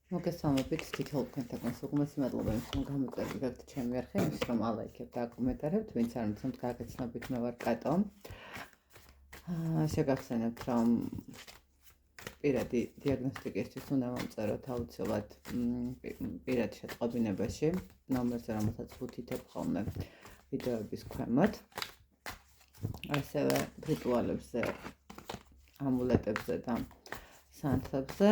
მოგესალმებით თითოეულ თქვენთაგან სულ მადლობა იმის რომ გამოწერდით ჩემი არხი იმის რომ ალაიქებთ და აკომენტარებთ ვინც არ მიცემთ გაგაცნობით მე ვარ კატო შეგახსენებთ რომ პირადი დიაგნოსტიკისთვის უნდა მომწეროთ აუცილებლად პირადი შეტყობინებაში ნომერზე რომელსაც ვუთითებ ხოლმე ვიდეოების ქვემოთ ასევე რიტუალებზე ამულეტებზე და სანთლებზე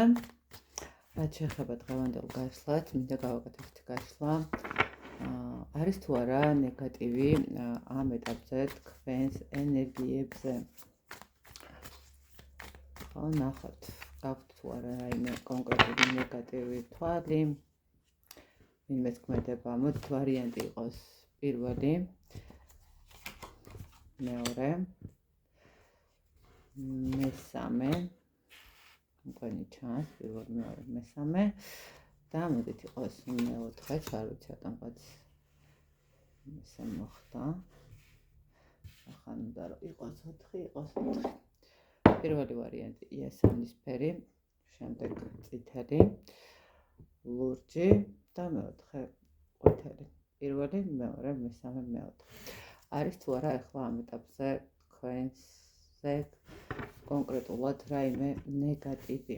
რაც შეეხება დღევანდელ გაშლას, მინდა გავაკეთოთ გაშლა. არის თუ არა ნეგატივი ამ ეტაპზე თქვენს ენერგიებზე. ხო, ნახოთ, გაქვთ თუ არა რაიმე კონკრეტული ნეგატივი თვალი. ვინმეს ქმედება, მოდით ვარიანტი იყოს პირველი, მეორე, მესამე. მგონი ჩანს პირველ მეორე მესამე და მოდით იყოს მეოთხე არ ვიცი რატომღაც ესე მოხდა ახლა უნდა რომ იყოს 4 იყოს 4 პირველი ვარიანტი იასამნისფერი შემდეგ წითელი ლურჯი და მეოთხე ყვითელი პირველი მეორე მესამე მეოთხე არის თუ არა ახლა ამ ეტაპზე თქვენზე კონკრეტულად რაიმე ნეგატივი.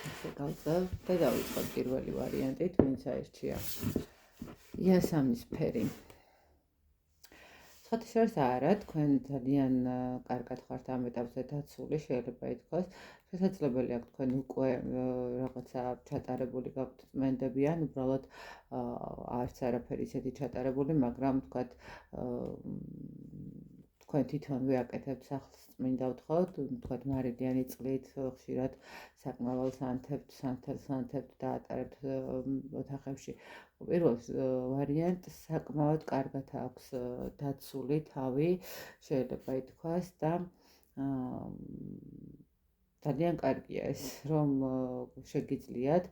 ესე გავწევ და დავიწყოთ პირველი ვარიანტით, ვინც აირჩია. იასამნისფერი. სხვათა შორის არა, თქვენ ძალიან კარგად ხართ ამ ეტაპზე დაცული, შეიძლება ითქვას. შესაძლებელი აქვს თქვენ უკვე რაღაცა ჩატარებული გაქვთ წმენდები ან უბრალოდ არც არაფერი ისეთი ჩატარებული, მაგრამ თქვათ თქვენ თვითონვე აკეთებთ სახლს წმინდა ვთხოვთ, თქვათ მარილიანი წყლით ხშირად საკმავალს სანთელს და ატარებთ ოთახებში. პირველ ვარიანტს საკმაოდ კარგად აქვს დაცული თავი, შეიძლება ითქვას და ძალიან კარგია ეს, რომ შეგიძლიათ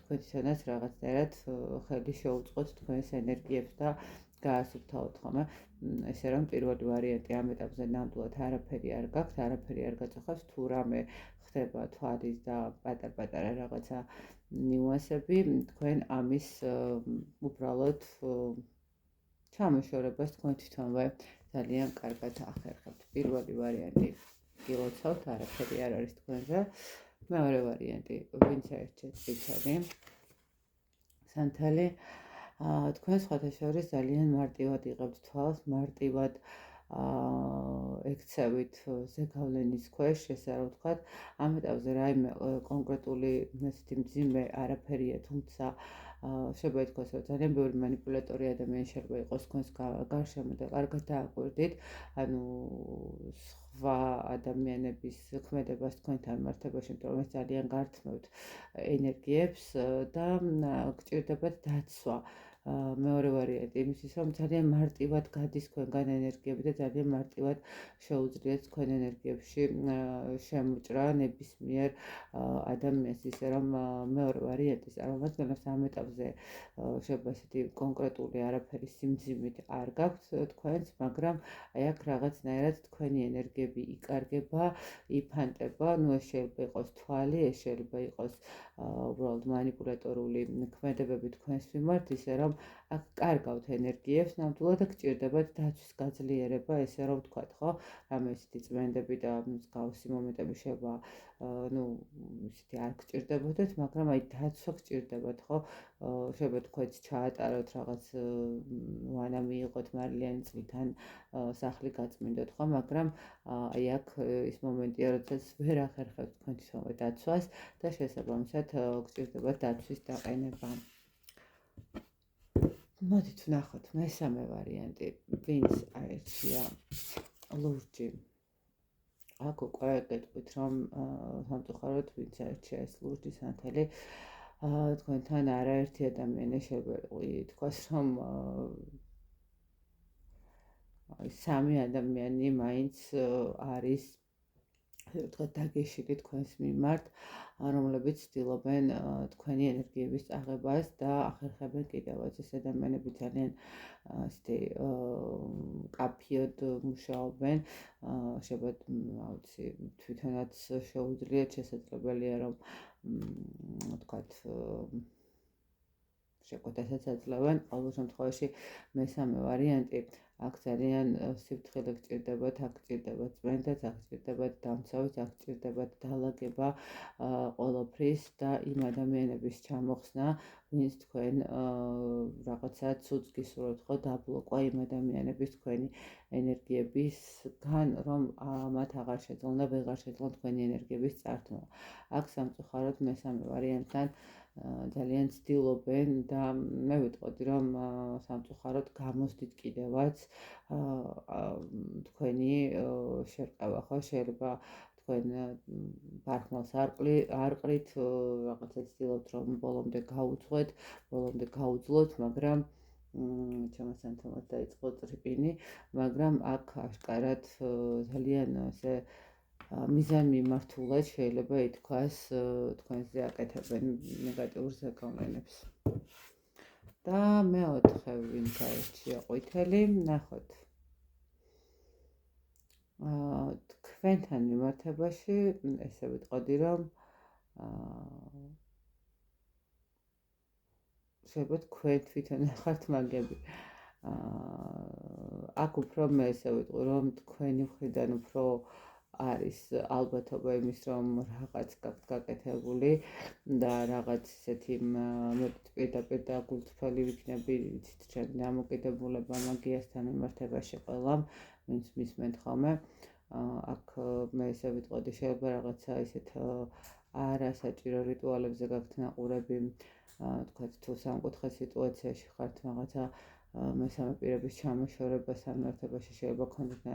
თქვენთვისაც რაღაცნაირად ხელი შეუწყოთ თქვენს ენერგიებს და გაასუფთავოთ ხოლმე. ესე რომ პირველი ვარიანტი ამ ეტაპზე ნამდვილად არაფერი არ გაქვთ, არაფერი არ გაწუხებს, თუ რამე ხდება თვალის და პატარ-პატარა რაღაცა ნიუანსები, თქვენ ამის უბრალოდ ჩამოშორებას თქვენ თვითონვე ძალიან კარგად ახერხებთ. პირველი ვარიანტი გილოცავთ, არაფერი არ არის თქვენზე. მეორე ვარიანტი, ვინც აირჩიეთ წითელი, სანთელი თქვენ სხვათა შორის ძალიან მარტივად იღებთ თვალს, მარტივად ექცევით ზეგავლენის ქვეშ, ესე რომ ვთქვათ, ამ ეტაპზე რაიმე კონკრეტული ესეთი მძიმე არაფერია, თუმცა შეიძლება ითქვას, რომ ძალიან ბევრი მანიპულატორი ადამიანი შეიძლება იყოს თქვენს გარშემო და კარგად დააკვირდით, ანუ სხვა ადამიანების ქმედებას თქვენთან მართებაში, იმიტომ რომ ეს ძალიან გართმევთ ენერგიებს და გჭირდებათ დაცვა. მეორე ვარიანტი იმისთვის, რომ ძალიან მარტივად გადის თქვენგან ენერგიები და ძალიან მარტივად შეუძლიათ თქვენ ენერგიებში შემოჭრა ნებისმიერ ადამიანს, ისე რომ მეორე ვარიანტის წარმომადგენლებს ამ ეტაპზე შეიძლება ესეთი კონკრეტული არაფერი სიმძიმით არ გაქვთ თქვენს, მაგრამ აი აქ რაღაცნაირად თქვენი ენერგიები იკარგება, იფანტება, ну ეს შეიძლება იყოს თვალი, ეს შეიძლება იყოს უბრალოდ მანიპულატორული ქმედებები თქვენს მიმართ, ისე რომ აქ კარგავთ ენერგიებს, ნამდვილად და გჭირდებათ დაცვის გაძლიერება, ესე რომ ვთქვათ, ხო? რამე ისეთი წმენდები და მსგავსი მომენტები შეიძლება, ну, ისეთი არ გჭირდებოდეთ, მაგრამ აი დაცვა გჭირდებათ, ხო? შეიძლება თქვენც ჩაატაროთ რაღაც ვანა მიიღოთ მარილიანი წყლით ან სახლი გაწმინდოთ, ხო? მაგრამ აი აქ ის მომენტია, როდესაც ვერ ახერხებთ თქვენ თვითონვე დაცვას და შესაბამისად გჭირდებათ დაცვის დაყენება. მოდით ვნახოთ მესამე ვარიანტი, ვინც აირჩია ლურჯი. აქ უკვე გეტყვით, რომ სამწუხაროდ ვინც აირჩია ეს ლურჯი სანთელი, თქვენთან არაერთი ადამიანი შეიძლება ითქვას, რომ სამი ადამიანი მაინც არის ვთქვათ, დაგეშილი თქვენს მიმართ, რომლებიც ცდილობენ თქვენი ენერგიების წაღებას და ახერხებენ კიდევაც. ეს ადამიანები ძალიან ისეთი კაფიოდ მუშაობენ, შეიძლება ვიცი, თვითონაც შეუძლიათ, შესაძლებელია რომ ვთქვათ შეკვეთასაც აძლევენ. ყოველ შემთხვევაში მესამე ვარიანტი, აქ ძალიან სიფრთხილე გჭირდებათ, აქ გჭირდებათ წმენდაც, აქ გჭირდებათ დამცავიც, აქ გჭირდებათ დალაგება ყველაფრის და იმ ადამიანების ჩამოხსნა, ვინც თქვენ რაღაცა ცუდს გისურვებთ ხო, დაბლოკვა იმ ადამიანების თქვენი ენერგიებისგან, რომ მათ აღარ შეძლონ და ვეღარ შეძლონ თქვენი ენერგიების წართვა. აქ სამწუხაროდ მესამე ვარიანტთან ძალიან ცდილობენ და მე ვიტყოდი რომ სამწუხაროდ გამოსდით კიდევაც თქვენი შერყევა ხო შეიძლება თქვენ ბარხმალს არ ყრით რაღაცა ცდილობთ რომ ბოლომდე გაუძღვეთ, ბოლომდე გაუძლოთ, მაგრამ ჩამასანთელად დაიწყო ტრიპინი, მაგრამ აქ აშკარად ძალიან ასე მიზანმიმართულად შეიძლება ითქვას თქვენზე აკეთებენ ნეგატიურ ზეგავლენებს. და მეოთხე ვინ გაერჩია ყვითელი, ნახოთ. თქვენთან მიმართებაში ესე ვიტყოდი რომ შეიძლება თქვენ თვითონ ხართ მაგები. აქ უფრო მე ესე ვიტყვი რომ თქვენი მხრიდან უფრო არის ალბათობა იმის რომ რაღაც გაქვთ გაკეთებული და რაღაც ისეთი პირდაპირ და გულწრფელი ვიქნები იცით ჩემი დამოკიდებულება მაგიასთან მიმართებაში ყველამ ვინც მისმენთ ხოლმე აქ მე ესე ვიტყოდი შეიძლება რაღაცა ისეთ არასაჭირო რიტუალებზე გაქვთ ნაყურები თქვათ თუ სამკუთხედ სიტუაციაში ხართ რაღაცა მესამე პირების ჩამოშორებასთან მიმართებაში შეიძლება გქონდეთ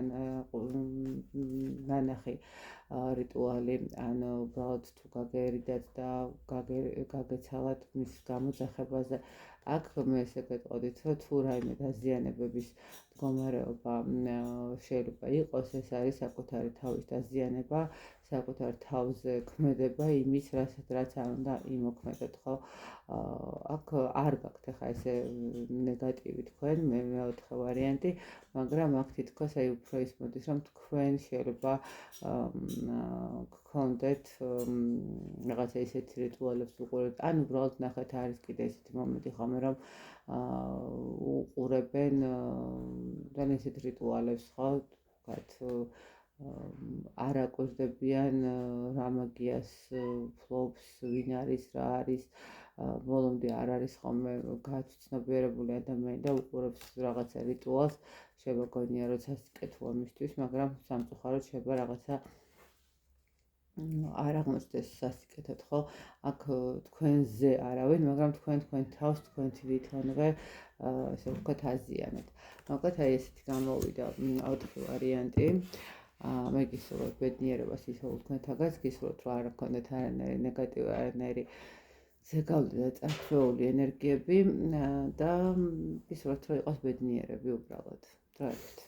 ნანახი რიტუალი ან უბრალოდ თუ გაგერიდათ და გაგეცალათ მის გამოძახებაზე. აქ მე ესე გეტყოდით რომ თუ რაიმე დაზიანებების მდგომარეობა შეიძლება იყოს, ეს არის საკუთარი თავის დაზიანება, საკუთარ თავზე ქმედება იმის, რაც არ უნდა იმოქმედოთ, ხო? აქ არ გაქვთ ახლა ესე ნეგატივი თქვენ, მე მეოთხე ვარიანტი, მაგრამ აქ თითქოს აი უფრო ის მოდის, რომ თქვენ შეიძლება გქონდეთ რაღაცა ისეთი რიტუალებს უყურებთ, ან უბრალოდ ნახეთ არის კიდე ისეთი მომენტი ხოლმე, რომ უყურებენ ძალიან ისეთ რიტუალებს, ხო, თქვათ არ აკვირდებიან რა მაგიას ფლობს, ვინ არის, რა არის, ბოლომდე არ არის ხოლმე გაცნობიერებული ადამიანი და უყურებს რაღაცა რიტუალს, შეიძლება გონია რომ სასიკეთოა მისთვის, მაგრამ სამწუხაროდ შეიძლება რაღაცა არ აღმოჩნდეს სასიკეთოდ, ხო? აქ თქვენზე არავინ, მაგრამ თქვენ თავს თქვენ თვითონვე ესე ვთქვათ აზიანეთ. მოკლედ აი ესეთი გამოვიდა 4 ვარიანტი. მე გისურვებთ ბედნიერებას ისევ თქვენთაგანს, გისურვებთ რომ არ გქონდეთ არანაირი ნეგატივი, არანაირი ზეგავლენა და წარქმეული ენერგიები და გისურვებთ რომ იყოს ბედნიერები უბრალოდ. დროებით.